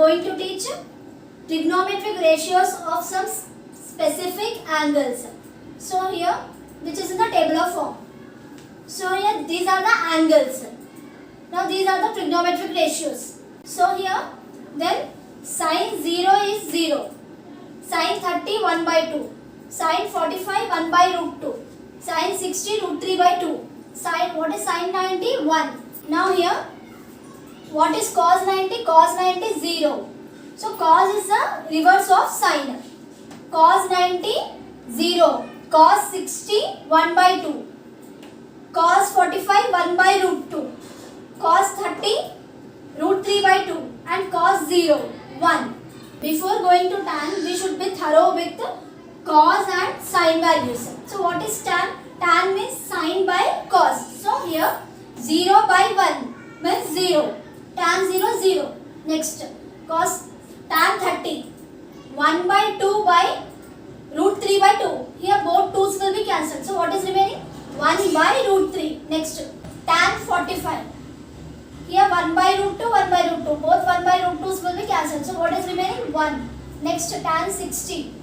going to teach trigonometric ratios of some specific angles. So here, which is in the tabular form. So here, these are the angles. Now these are the trigonometric ratios. So here, then sin 0 is 0, sin 30 1 by 2, sin 45 1 by root 2, sin 60 root 3 by 2, sin, what is sin 90? 1. Now here, what is cos 90? Cos 90 is 0. So cos is the reverse of sin. Cos 90 0, cos 60 1 by 2, cos 45 1 by root 2, cos 30 root 3 by 2 and cos 0 1. Before going to tan, we should be thorough with cos and sin values. So what is tan? Tan means sin by cos. So here 0 by 1 means 0. Tan 0 0. Next cos tan 30 1 by 2 by root 3 by 2. Here both 2's will be cancelled. So what is remaining? 1 by root 3. Next tan 45. Here 1 by root 2, 1 by root 2. Both 1 by root 2's will be cancelled. So what is remaining? 1. Next tan 60.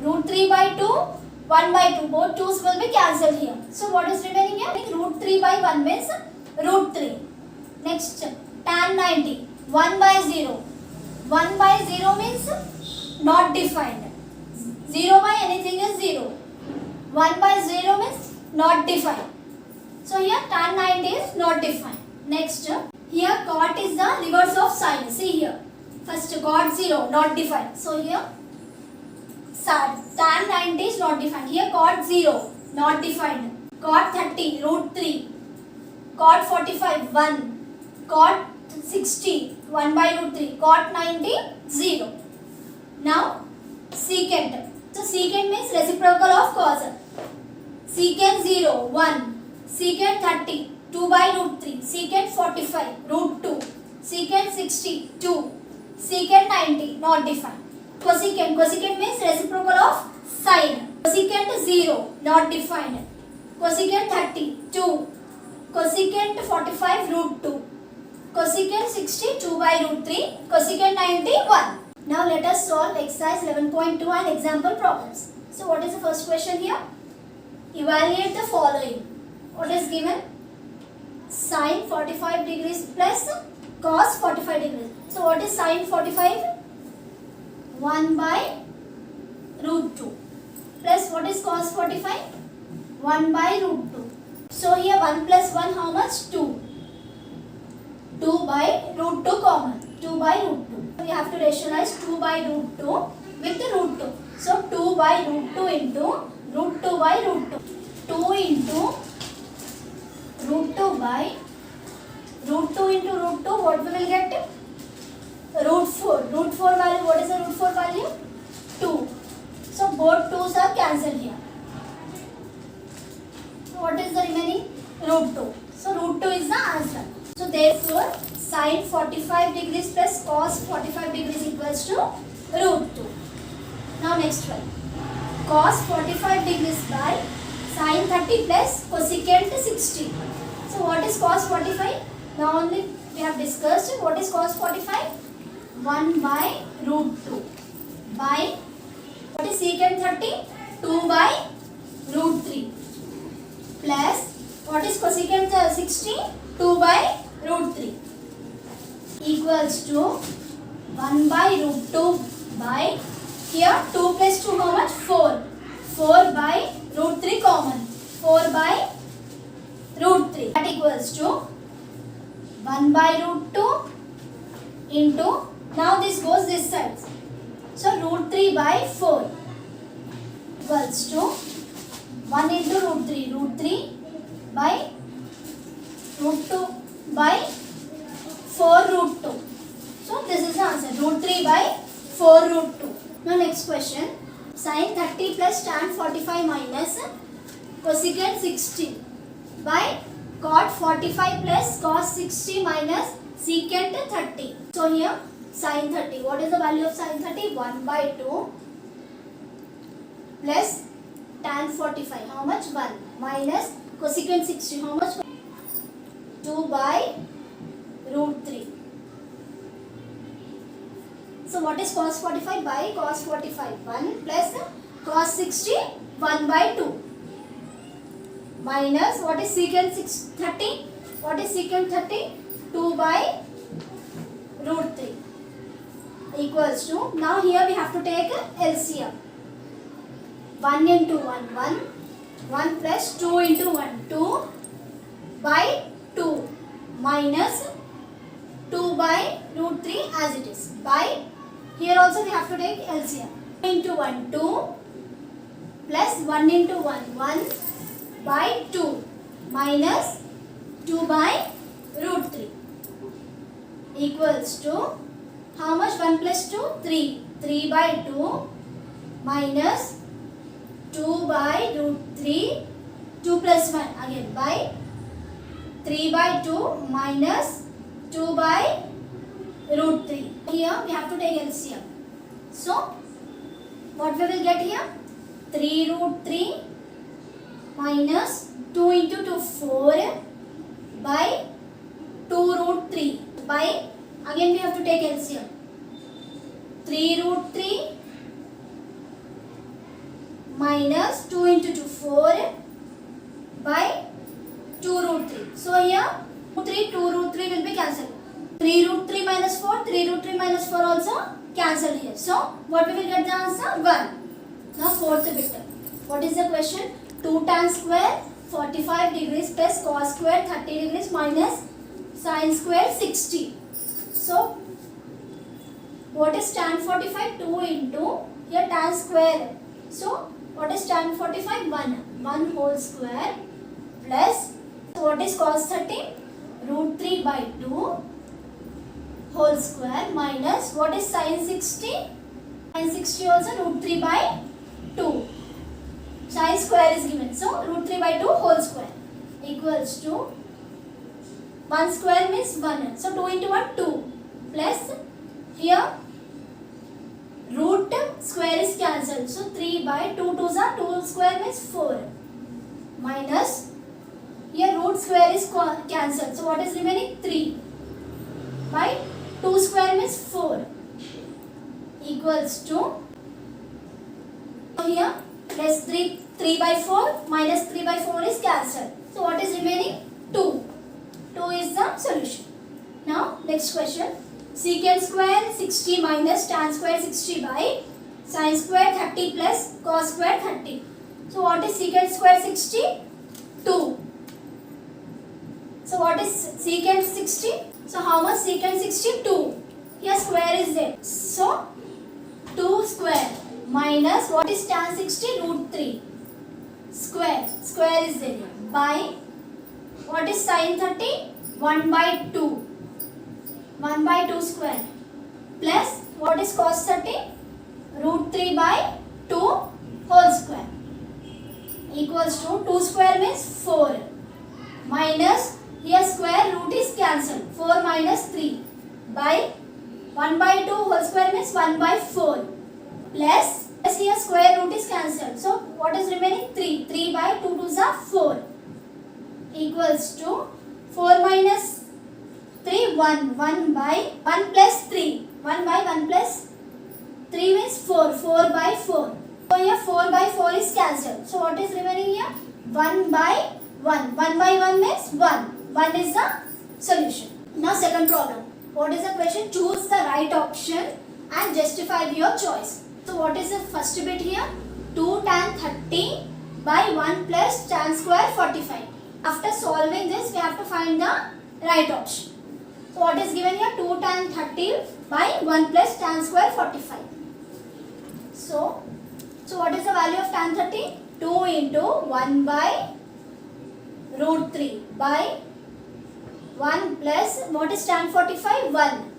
Root 3 by 2, 1 by 2. Both 2's will be cancelled here. So what is remaining here? Root 3 by 1 means root 3. Next tan 90. 1 by 0. 1 by 0 means not defined. 0 by anything is 0. 1 by 0 means not defined. So here tan 90 is not defined. Next, here cot is the reverse of sin. See here. First cot 0 not defined. So here tan 90 is not defined. Here cot 0 not defined. Cot 30 root 3. Cot 45 1. Cot 60 1 by root 3. Cot 90 0. Now secant. So secant means reciprocal of cos. Secant 0 1. Secant 30 2 by root 3, secant 45, root 2, secant 60, 2, secant 90, not defined. Cosecant, cosecant means reciprocal of sine. Cosecant 0, not defined. Cosecant 30, 2, cosecant 45, root 2, cosecant 60, 2 by root 3, cosecant 90, 1. Now let us solve exercise 11.2 and example problems. So what is the first question here? Evaluate the following. What is given? Sin 45 degrees plus cos 45 degrees. So what is sin 45? 1 by root 2 plus what is cos 45? 1 by root 2. So here 1 plus 1 how much? 2. 2 by root 2 common. 2 by root 2. We have to rationalize 2 by root 2 with the root 2. So 2 by root 2 into root 2 by root 2. 2 into root 2 by root 2 into root 2, what we will get? Root 4. Root 4 value, what is the root 4 value? 2. So both 2's are cancelled here. So what is the remaining? Root 2. So root 2 is the answer. So therefore, sin 45 degrees plus cos 45 degrees equals to root 2. Now next one. Cos 45 degrees by sin 30 plus cosecant 60. So what is cos 45? Now only we have discussed what is cos 45? 1 by root 2 by what is secant 30? 2 by root 3 plus what is cosecant 60? 2 by root 3 equals to 1 by root 2 by here 2 plus 2 how much? 4. 4 by root 3 common. 4 by root 3. That equals to 1 by root 2 into, now this goes this side. So root 3 by 4 equals to 1 into root 3. Root 3 by root 2 by 4 root 2. So this is the answer. Root 3 by 4 root 2. Now next question. Sin 30 plus tan 45 minus cosecant 60 by cot 45 plus cos 60 minus secant 30. So here sin 30. What is the value of sin 30? 1 by 2 plus tan 45. How much? 1 minus cosecant 60. How much? 2 by root 3 So what is cos 45 by cos 45? 1 plus cos 60 1 by 2 minus what is secant 30? What is secant 30? 2 by root 3 equals to, now here we have to take LCM. 1 into 1 1, 1 plus 2 into 1 2 by 2 minus 2 by root 3 as it is, by here also we have to take LCM. 2 into 1 2 plus 1 into 1 1 by 2 minus 2 by root 3 equals to, how much? 1 plus 2? 3. 3 by 2 minus 2 by root 3, 2 plus 1 again by 3 by 2 minus 2 by root 3. Here we have to take LCM. So what we will get here? 3 root 3 minus 2 into 2 4 by 2 root 3 by, again we have to take LCM. 3 root 3 minus 2 into 2 4 by 2 root 3. So here 2 root 3 will be cancelled. 3 root 3 minus 4, 3 root 3 minus 4 also cancelled here. So what we will get the answer? 1. Now fourth bit. What is the question? 2 tan square 45 degrees plus cos square 30 degrees minus sin square 60. So what is tan 45? 2 into here tan square. So what is tan 45? 1 whole square plus what is cos 30? Root 3 by 2 whole square minus what is sin 60? Sin 60 also root 3 by 2. Sin square is given. So root 3 by 2 whole square equals to 1 square means 1. So 2 into 1 2 plus here root square is cancelled. So 3 by 2 2s are 2 square means 4 minus here root square is cancelled. So what is remaining? 3 by 2 square means 4 equals to, here plus 3 by 4 minus 3 by 4 is cancelled. So what is remaining? 2. 2 is the solution. Now next question. Secant square 60 minus tan square 60 by sin square 30 plus cos square 30. So what is secant square 60? 2. So what is secant 60? So how much secant 60? 2. Here square is there. So 2 square minus what is tan 60? Root 3 square. Square is there by what is sin 30? 1 by 2. 1 by 2 square plus what is cos 30? Root 3 by 2 whole square equals to 2 square means 4 minus here square root is cancelled. 4 minus 3 by 1 by 2 whole square means 1 by 4 plus here square root is cancelled. So what is remaining? 3. 3 by 2 2s are 4 equals to 4 minus 3 1. 1 by 1 plus 3. 1 by 1 plus 3 means 4. 4 by 4. So here 4 by 4 is cancelled. So what is remaining here? 1 by 1. 1 by 1 means 1. 1 is the solution. Now second problem. What is the question? Choose the right option and justify your choice. So what is the first bit here? 2 tan 30 by 1 plus tan square 45. After solving this, we have to find the right option. So what is given here? 2 tan 30 by 1 plus tan square 45. So what is the value of tan 30? 2 into 1 by root 3 by 1 plus what is tan 45? 1.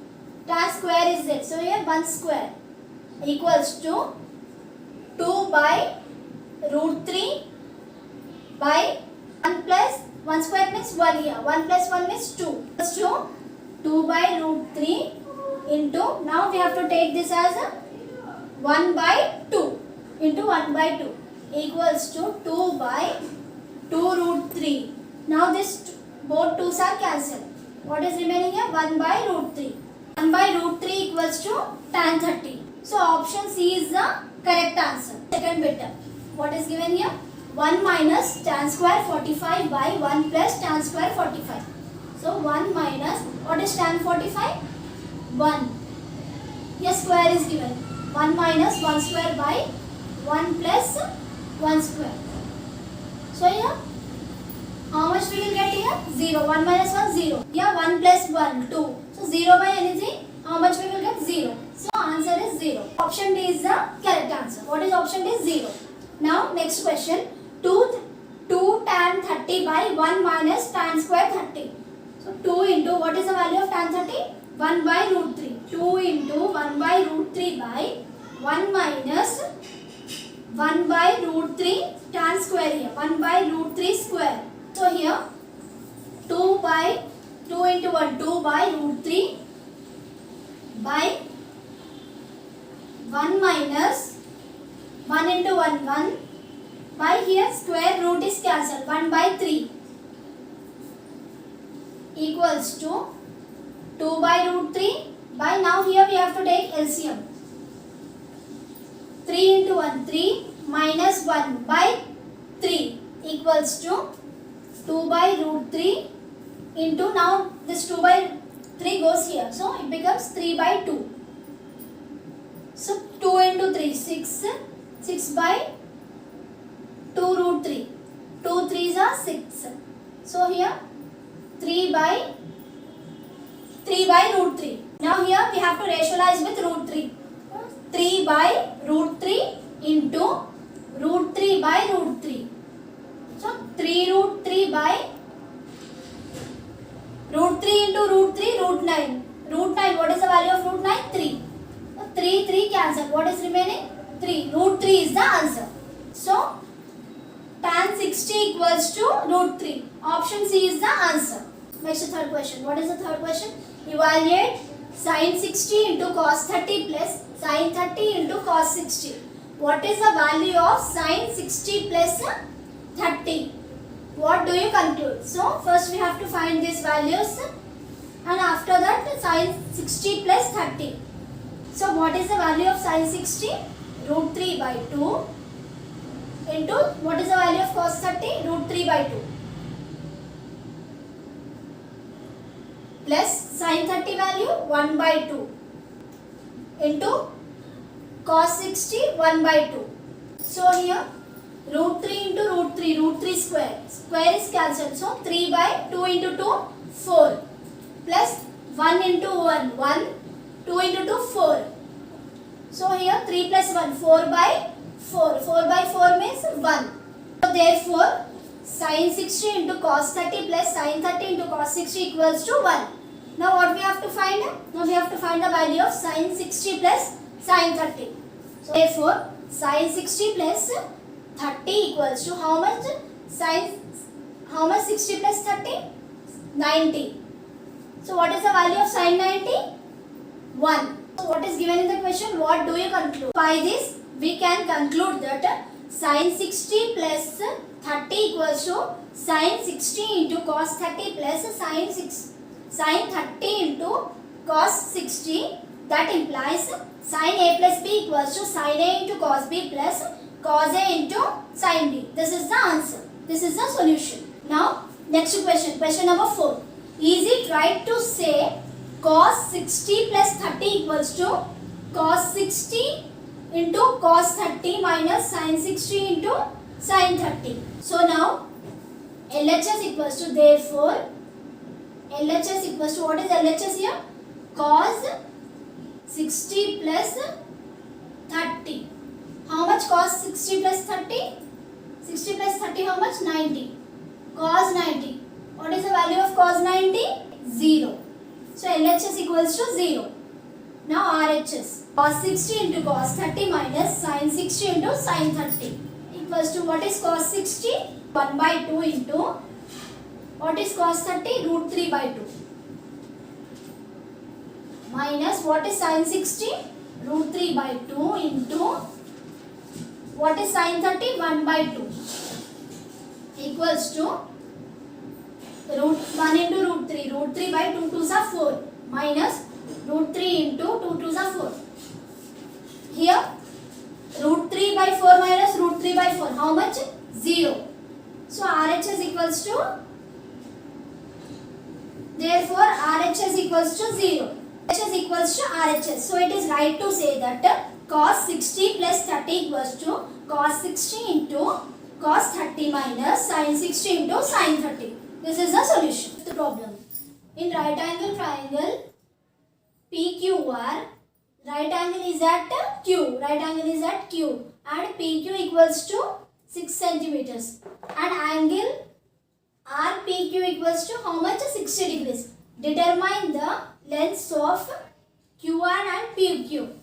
Tan square is there. So here 1 square equals to 2 by root 3 by 1 plus 1 square means 1 here. 1 plus 1 means 2. Equals to 2 by root 3 into, now we have to take this as a 1 by 2 into 1 by 2 equals to 2 by 2 root 3. Now this both 2's are cancelled. What is remaining here? 1 by root 3 1 by root 3 equals to tan 30. So option C is the correct answer. Second bit. What is given here? 1 minus tan square 45 by 1 plus tan square 45. So 1 minus, what is tan 45? 1. Here square is given. 1 minus 1 square by 1 plus 1 square. So here, how much we will get here? 0. 1 minus 1, 0. Here 1 plus 1, 2. So 0 by anything, how much we will get? 0. So answer is 0. Option D is the correct answer. What is option D? 0. Now next question. 2 tan 30 by 1 minus tan square 30. So 2 into, what is the value of tan 30? 1 by root 3. 2 into 1 by root 3 by 1 minus 1 by root 3 tan square here. 1 by root 3 square. So here 2 into 1, 2 by root 3 by 1 minus 1 into 1, 1 by here square root is cancelled. 1 by 3 equals to 2 by root 3 by, now here we have to take LCM. 3 into 1, 3 minus 1 by 3 equals to 2 by root 3 into, now this 2 by 3 goes here. So it becomes 3 by 2. So 2 into 3, 6. 6 by 2 root 3. 2 3s are 6. So here 3 by root 3. Now here we have to rationalize with root 3. 3 by root 3 into root 3 by root 3. So 3 root 3 by root 3 into root 3, root 9. Root 9, what is the value of root 9? 3. So 3, 3 cancel. What is remaining? 3. Root 3 is the answer. So tan 60 equals to root 3. Option C is the answer. Next third question. What is the third question? Evaluate sin 60 into cos 30 plus sin 30 into cos 60. What is the value of sin 60 plus 30? What do you conclude? So first we have to find these values and after that sin 60 plus 30. So what is the value of sin 60? Root 3 by 2 into, what is the value of cos 30? Root 3 by 2 plus sin 30 value 1 by 2 into cos 60 1 by 2. So here root 3 into root 3 square. Square is cancelled. So 3 by 2 into 2, 4 plus 1 into 1, 1, 2 into 2, 4. So here 3 plus 1, 4 by 4. 4 by 4 means 1. So therefore sin 60 into cos 30 plus sin 30 into cos 60 equals to 1. Now what we have to find? Now we have to find the value of sin 60 plus sin 30. So therefore sin 60 plus 30 equals to how much? How much 60 plus 30? 90. So what is the value of sin 90? 1. So what is given in the question? What do you conclude? By this we can conclude that sin 60 plus 30 equals to sin 60 into cos 30 plus sin 30 into cos 60. That implies sin A plus B equals to sin A into cos B plus cos A into sin B. This is the answer. This is the solution. Now next question. Question number 4. Is it right to say cos 60 plus 30 equals to cos 60 into cos 30 minus sin 60 into sin 30. So now LHS equals to, therefore LHS equals to, what is LHS here? Cos 60 plus 30. How much cos 60 plus 30? 60 plus 30 how much? 90. Cos 90. What is the value of cos 90? 0. So LHS equals to 0. Now RHS. Cos 60 into cos 30 minus sin 60 into sin 30 equals to, what is cos 60? 1 by 2 into, what is cos 30? Root 3 by 2 minus, what is sin 60? Root 3 by 2 into, what is sin 30? 1 by 2 equals to root 1 into root 3 by 2 2s are 4 minus Root 3 into 2 2s are 4. Here root 3 by 4 minus root 3 by 4. How much? 0. So RHS equals to, therefore RHS equals to 0. RHS equals to RHS. So it is right to say that cos 60 plus 30 equals to cos 60 into cos 30 minus sin 60 into sin 30. This is the solution to the problem. In right angle triangle PQR, right angle is at Q. Right angle is at Q. And PQ equals to 6 centimeters. And angle RPQ equals to how much? 60 degrees. Determine the lengths of QR and PQ.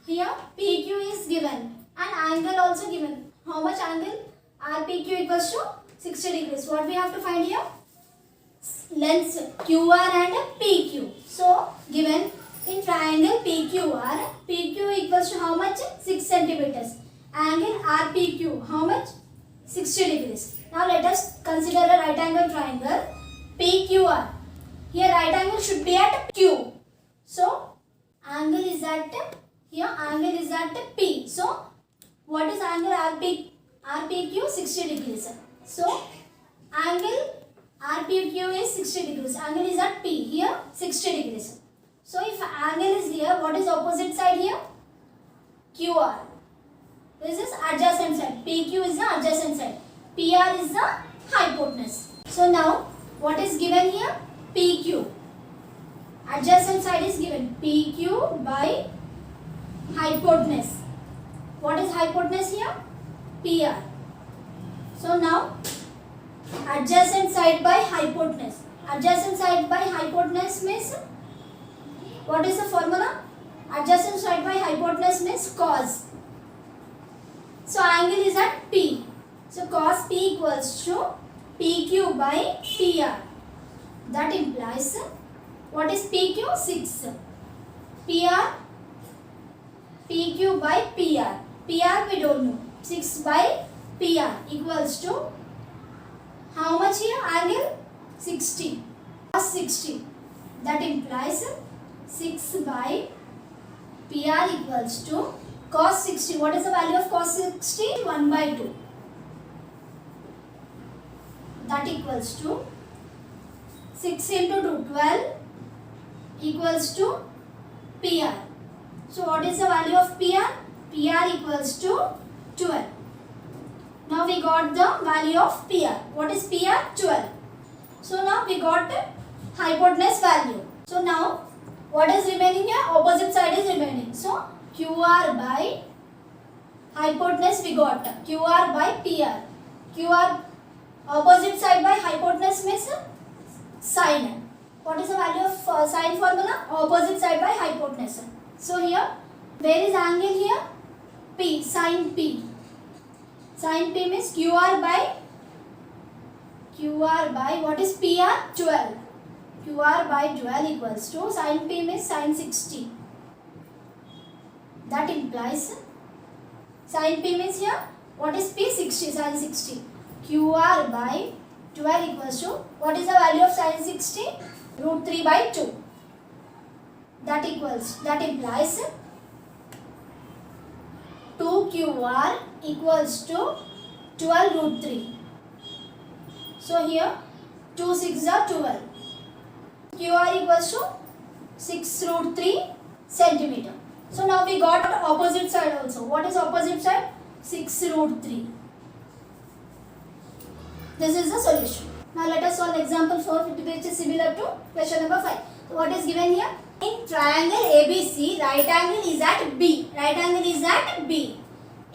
Here PQ is given and angle also given. How much angle? RPQ equals to 60 degrees. What we have to find here? Lengths QR and PQ. So given in triangle PQR, PQ equals to how much? 6 centimeters. Angle RPQ, how much? 60 degrees. Now let us consider a right angle triangle PQR. Here right angle should be at Q. So angle is at, here angle is at P. So what is angle RPQ? 60 degrees. So angle RPQ is 60 degrees. Angle is at P. Here 60 degrees. So if angle is here, what is opposite side here? QR. This is adjacent side. PQ is the adjacent side. PR is the hypotenuse. So now what is given here? PQ. Adjacent side is given. PQ by hypotenuse. What is hypotenuse here? PR. So now adjacent side by hypotenuse. Adjacent side by hypotenuse means, what is the formula? Adjacent side by hypotenuse means cos. So angle is at P. So cos P equals to PQ by PR. That implies, what is PQ? 6. PR, PQ by PR. PR we don't know. 6 by PR equals to how much here? Angle 60. Cos 60. That implies 6 by PR equals to cos 60. What is the value of cos 60? 1 by 2. That equals to 6 into 2, 12 equals to PR. So what is the value of PR? PR equals to 12. Now we got the value of PR. What is PR? 12. So now we got hypotenuse value. So now what is remaining here? Opposite side is remaining. So QR by hypotenuse we got. QR by PR. QR opposite side by hypotenuse means sine. What is the value of sine formula? Opposite side by hypotenuse. So here, where is angle here? P, sine P. Sine P means QR by what is PR? 12. QR by 12 equals to sine P means sine 60. That implies sine P means here, what is P? 60, sine 60. QR by 12 equals to, what is the value of sine 60? Root 3 by 2. That implies 2QR equals to 12 root 3. So here 2 6 are 12. QR equals to 6 root 3 centimeter. So now we got opposite side also. What is opposite side? 6 root 3. This is the solution. Now let us solve example 4 which is similar to question number 5. So what is given here? In triangle ABC, right angle is at B. Right angle is at B.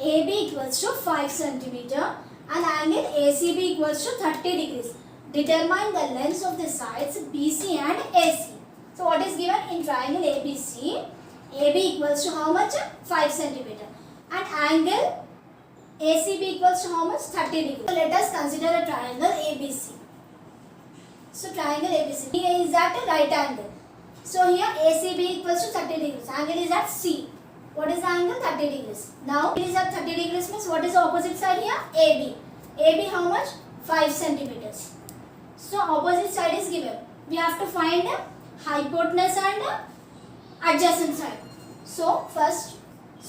AB equals to 5 centimeter and angle ACB equals to 30 degrees. Determine the lengths of the sides BC and AC. So what is given in triangle ABC? AB equals to how much? 5 centimeter. And angle ACB equals to how much? 30 degrees. So let us consider a triangle ABC. So triangle ABC is at a right angle. So here ACB equals to 30 degrees. Angle is at C. What is the angle? 30 degrees. Now it is at 30 degrees means what is the opposite side here? AB. AB how much? 5 centimeters. So opposite side is given. We have to find hypotenuse and adjacent side. So first,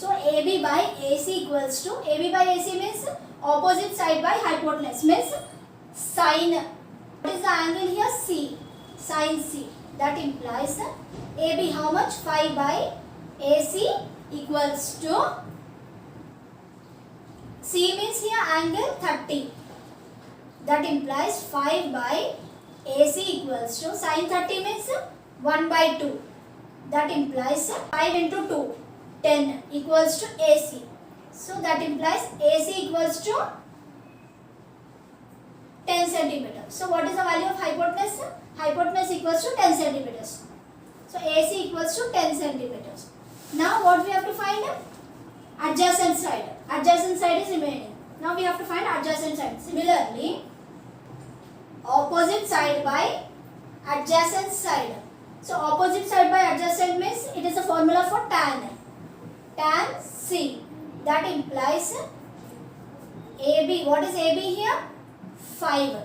AB by AC equals to, AB by AC means opposite side by hypotenuse, means sine. What is the angle here? C, sine C. That implies AB how much? 5 by AC equals to, C means here angle 30. That implies 5 by AC equals to, sine 30 means 1 by 2. That implies 5 into 2, 10 equals to AC. So that implies AC equals to 10 centimeters. So what is the value of hypotenuse? Hypotenuse equals to 10 centimeters. So AC equals to 10 centimeters. Now what we have to find? Adjacent side. Adjacent side is remaining. Now we have to find adjacent side. Similarly, opposite side by adjacent side. So opposite side by adjacent means it is a formula for tan. Tan C. That implies AB. What is AB here? 5.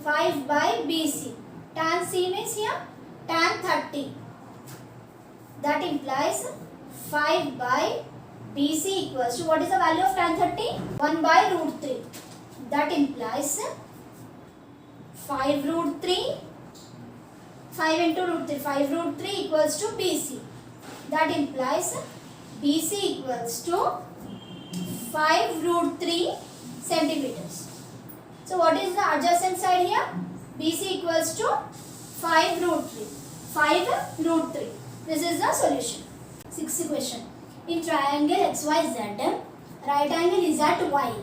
5 by BC. Tan C means here tan 30. That implies 5 by BC equals to, what is the value of tan 30? 1 by root 3. That implies 5 root 3. 5 into root 3. 5 root 3 equals to BC. That implies BC equals to 5 root 3 centimeters. So what is the adjacent side here? BC equals to 5 root 3. 5 root 3. This is the solution. Sixth question. In triangle XYZ, right angle is at Y.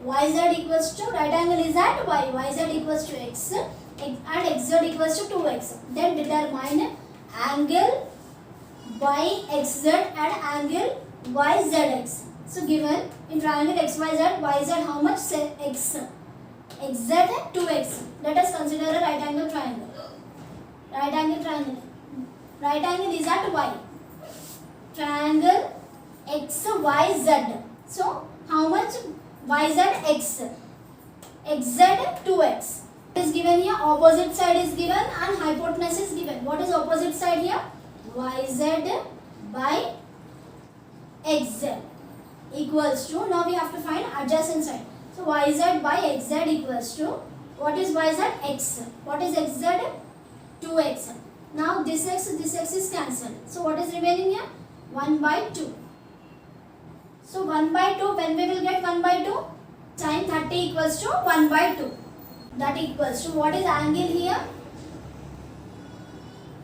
YZ equals to, right angle is at Y. YZ equals to X and XZ equals to 2X. Then determine angle YXZ and angle YZX. So given in triangle XYZ, YZ how much? Say X. XZ 2X. Let us consider a right angle triangle. Right angle triangle. Right angle is at Y. Triangle XYZ. So how much? YZX. XZ 2X. Is given here, opposite side is given and hypotenuse is given. What is opposite side here? YZ by XZ equals to, now we have to find adjacent side. So YZ by XZ equals to, what is YZ? X. What is XZ? 2X. Now this X is cancelled. So what is remaining here? 1 by 2. So 1 by 2, when we will get 1 by 2? Sin 30 equals to 1 by 2. That equals to, what is angle here?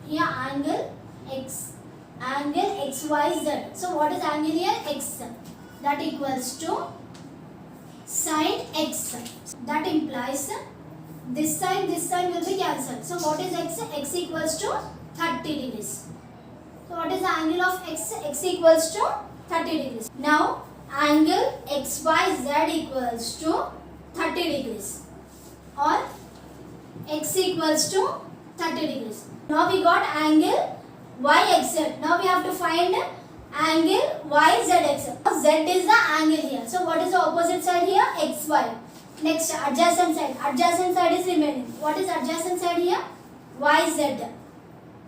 Here angle X. Angle XYZ. So what is angle here? X. That equals to sin X. That implies this sign will be cancelled. So what is X? X equals to 30 degrees. So what is the angle of X? X equals to 30 degrees. Now angle XYZ equals to 30 degrees. Or X equals to 30 degrees. Now we got angle YXZ. Now we have to find angle YZX. Now Z is the angle here. So what is the opposite side here? XY. Next, adjacent side. Adjacent side is remaining. What is adjacent side here? YZ.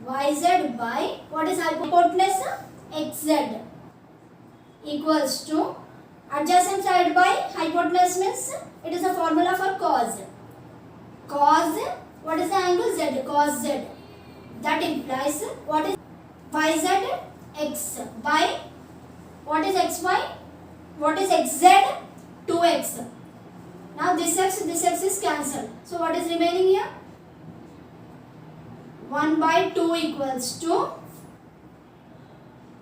YZ by, what is hypotenuse? XZ equals to, adjacent side by hypotenuse means it is a formula for cos. Cos, what is the angle? Z, cos Z. That implies, what is YZ? X by, what is XY? What is XZ? 2X. Now this X is cancelled. So what is remaining here? 1 by 2 equals to,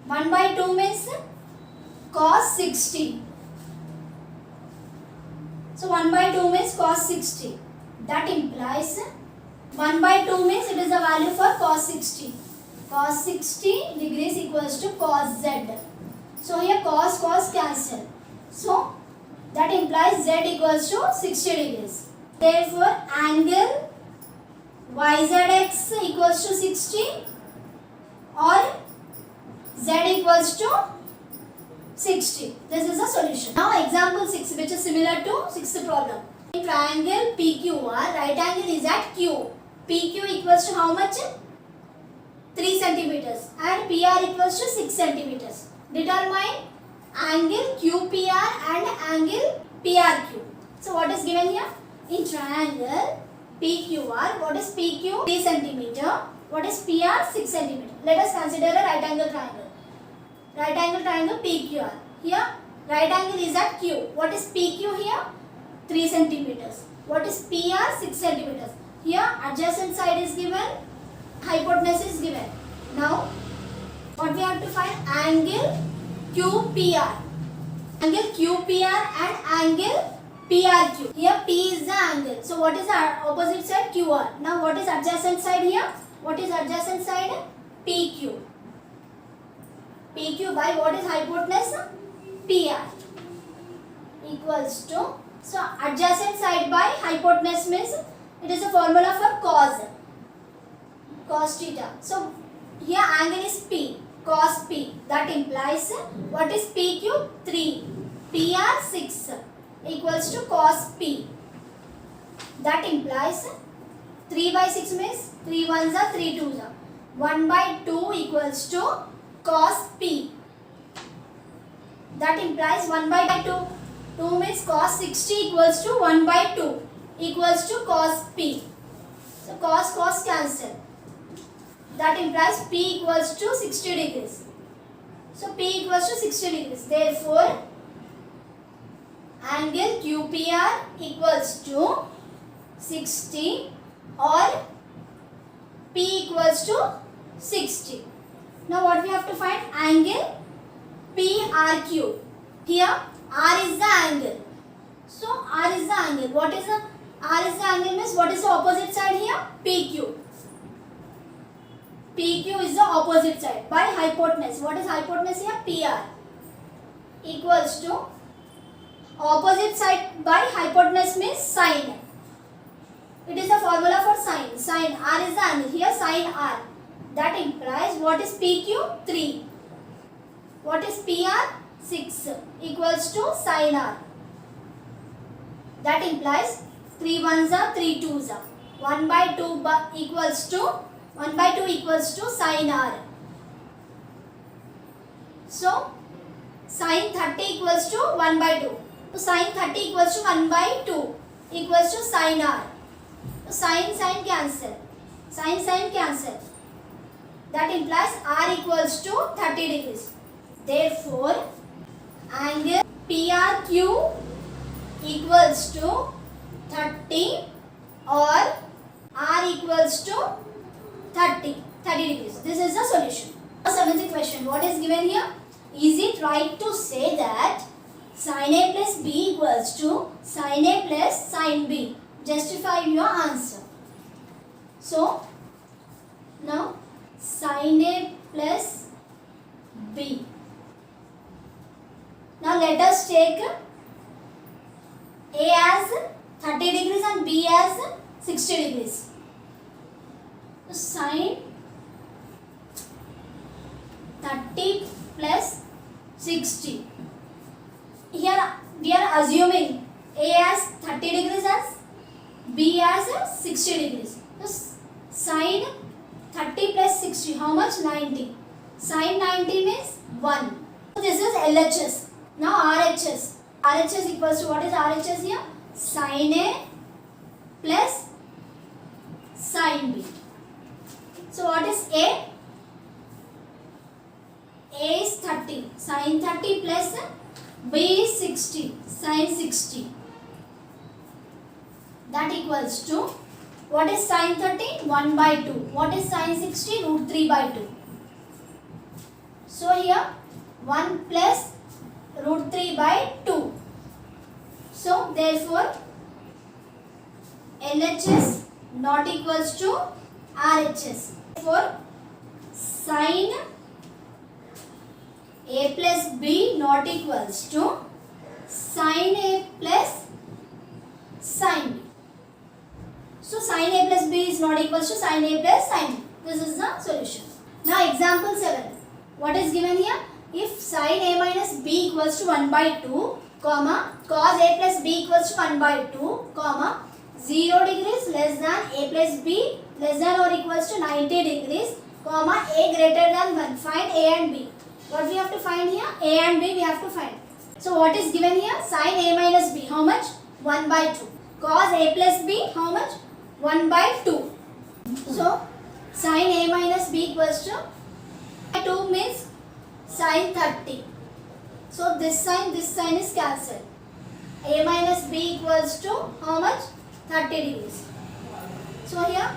1 by 2 means cos 60. So 1 by 2 means cos 60. That implies 1 by 2 means it is the value for cos 60. Cos 60 degrees equals to cos Z. So here cos cancel. So that implies Z equals to 60 degrees. Therefore angle YZX equals to 60 or Z equals to 60. This is the solution. Now example 6, which is similar to 6th problem. In triangle PQR, right angle is at Q. PQ equals to how much? 3 centimeters and PR equals to 6 centimeters. Determine angle QPR and angle PRQ. So what is given here? In triangle PQR, what is PQ? 3 centimeter. What is PR? 6 centimeter. Let us consider a right angle triangle. Right angle triangle PQR. Here right angle is at Q. What is PQ here? 3 centimeters. What is PR? 6 centimeters. Here adjacent side is given, hypotenuse is given. Now what we have to find? Angle QPR. Angle QPR and angle PRQ. Here P is the angle. So what is the opposite side? QR. Now what is adjacent side here? What is adjacent side? PQ. PQ by what is hypotenuse? PR equals to, so adjacent side by hypotenuse means it is a formula for cos theta. So here angle is P, cos P, that implies what is PQ? 3, PR 6 equals to cos P, that implies 3 by 6 means 3 ones are 3 twos are 1 by 2 equals to cos P, that implies 1 by 2. 2 means cos 60 equals to 1 by 2 equals to cos P. So cos cancel. That implies P equals to 60 degrees. So P equals to 60 degrees. Therefore, angle QPR equals to 60 or P equals to 60. Now what we have to find? Angle PRQ. Here R is the angle. So R is the angle. What is the R is the angle means what is the opposite side here? PQ. PQ is the opposite side by hypotenuse. What is hypotenuse here? PR equals to opposite side by hypotenuse means sine. It is the formula for sine. Sine R is the angle. Here sine R. That implies what is PQ? 3. What is PR? 6 equals to sine R. That implies 3 ones are 3 twos are 1 by 2 equals to 1 by 2 equals to sine R. So sine 30 equals to 1 by 2. So sine 30 equals to 1 by 2 equals to sine R. So sine cancel. Sine cancel. That implies R equals to 30 degrees. Therefore, angle PRQ equals to 30 or R equals to 30 degrees. This is the solution. Now, 7th question. What is given here? Is it right to say that sin A plus B equals to sin A plus sin B? Justify your answer. So, now sin A plus B. Now let us take A as 30 degrees and B as 60 degrees. So sin 30 plus 60. Here we are assuming A as 30 degrees as B as 60 degrees. So sin 30 plus 60, how much? 90. Sin 90 means 1. So this is LHS. Now RHS. RHS equals to, what is RHS here? Sin A plus sin B. So what is A? A is 30. Sin 30 plus B is 60. Sin 60. That equals to, what is sin 30? 1 by 2. What is sin 60? Root 3 by 2. So here 1 plus root 3 by 2. So therefore LHS not equals to RHS. Therefore sin A plus B not equals to sin A plus sin B. So sin A plus B is not equals to sin A plus sin B. This is the solution. Now example 7. What is given here? If sin A minus B equals to 1 by 2, comma, cos A plus B equals to 1 by 2, comma, 0 degrees less than A plus B less than or equals to 90 degrees, comma a greater than 1. Find a and b. What we have to find here? A and b we have to find. So what is given here? Sin a minus b. How much? 1 by 2. Cos a plus b. How much? 1 by 2. So sin a minus b equals to 2 means sin 30. So this sign is cancelled. A minus b equals to how much? 30 degrees. So here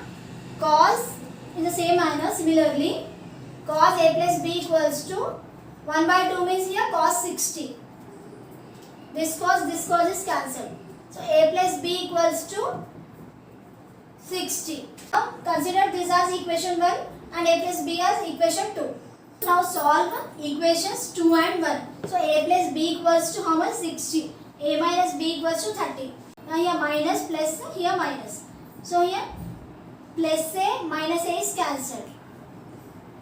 cos in the same manner, similarly cos a plus b equals to 1 by 2 means here cos 60. This cos is cancelled. So a plus b equals to 60. Now consider this as equation 1 and a plus b as equation 2. Now solve equations 2 and 1. So a plus b equals to how much? 60. A minus b equals to 30. Now here minus plus, here minus. So here plus a minus a is cancelled.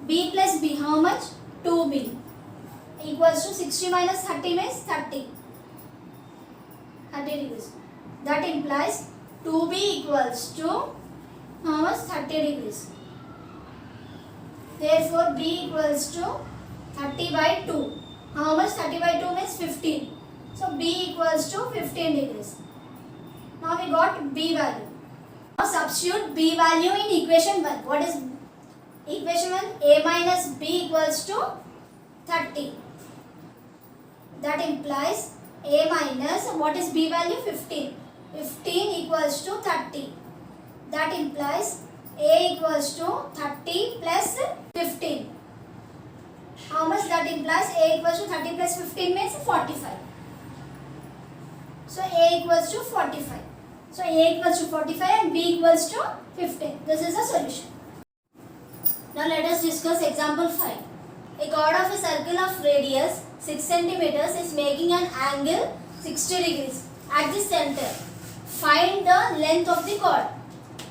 B plus b how much? 2b equals to 60 minus 30 means 30 degrees. That implies 2b equals to how much? 30 degrees. Therefore b equals to 30 by 2. How much? 30 by 2 means 15. So b equals to 15 degrees. Now we got b value. Now substitute b value in equation 1. What is equation 1? A minus b equals to 30. That implies a minus, what is b value? 15. 15 equals to 30. That implies a equals to 30 plus 15. How much that implies? A equals to 30 plus 15 means 45. So a equals to 45. So a equals to 45 and b equals to 15. This is the solution. Now let us discuss example 5. A chord of a circle of radius 6 centimeters is making an angle 60 degrees at the center. Find the length of the chord.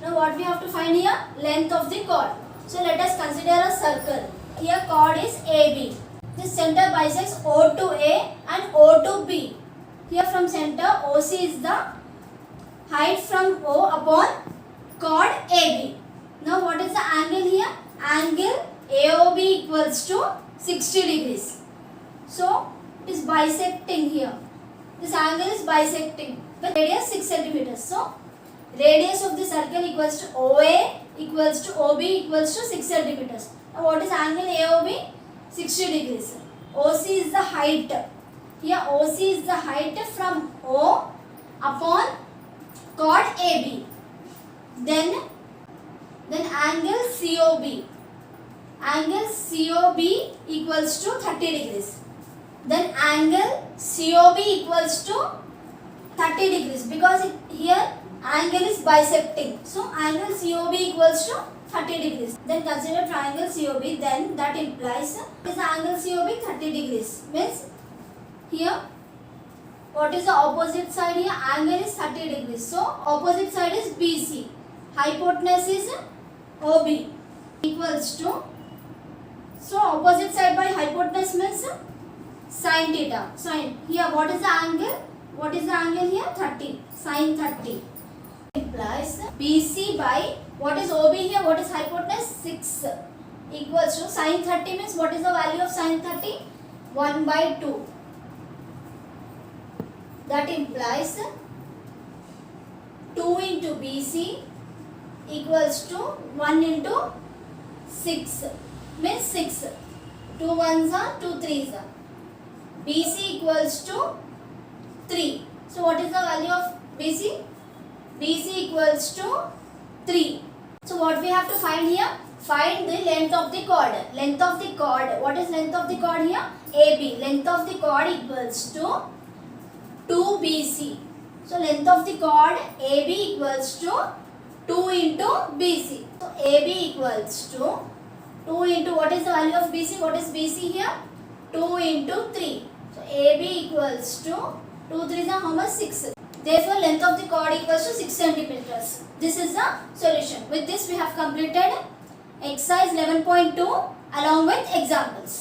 Now what we have to find here? Length of the chord. So let us consider a circle. Here chord is AB. This center bisects O to A and O to B. Here from center OC is the height from O upon chord AB. Now what is the angle here? Angle AOB equals to 60 degrees. So it is bisecting here. This angle is bisecting with radius 6 centimeters. So radius of the circle equals to OA equals to OB equals to 6 centimeters. Now what is angle AOB? 60 degrees. OC is the height. Here OC is the height from O upon chord AB. Then angle COB. Angle COB equals to 30 degrees. Then angle COB equals to 30 degrees because here angle is bisecting. So angle COB equals to 30 degrees. Then consider triangle COB. Then that implies is angle COB 30 degrees. Means here what is the opposite side here? Angle is 30 degrees. So opposite side is BC. Hypotenuse is OB equals to. So opposite side by hypotenuse means sin theta. So here what is the angle? What is the angle here? 30. Sin 30. Implies BC by what is OB here? What is hypotenuse? 6 equals to sin 30 means what is the value of sin 30? 1 by 2. That implies 2 into BC equals to 1 into 6 means 6. 2 ones are 2 threes are. BC equals to 3. So what is the value of BC? BC equals to 3. So what we have to find here? Find the length of the chord. Length of the chord. What is length of the chord here? AB. Length of the chord equals to 2BC. So length of the chord AB equals to 2 into BC. So AB equals to 2 into what is the value of BC? What is BC here? 2 into 3. So AB equals to 2 3s are how much? 6. Therefore length of the chord equals to 6 centimeters. This is the solution. With this we have completed exercise 11.2 along with examples.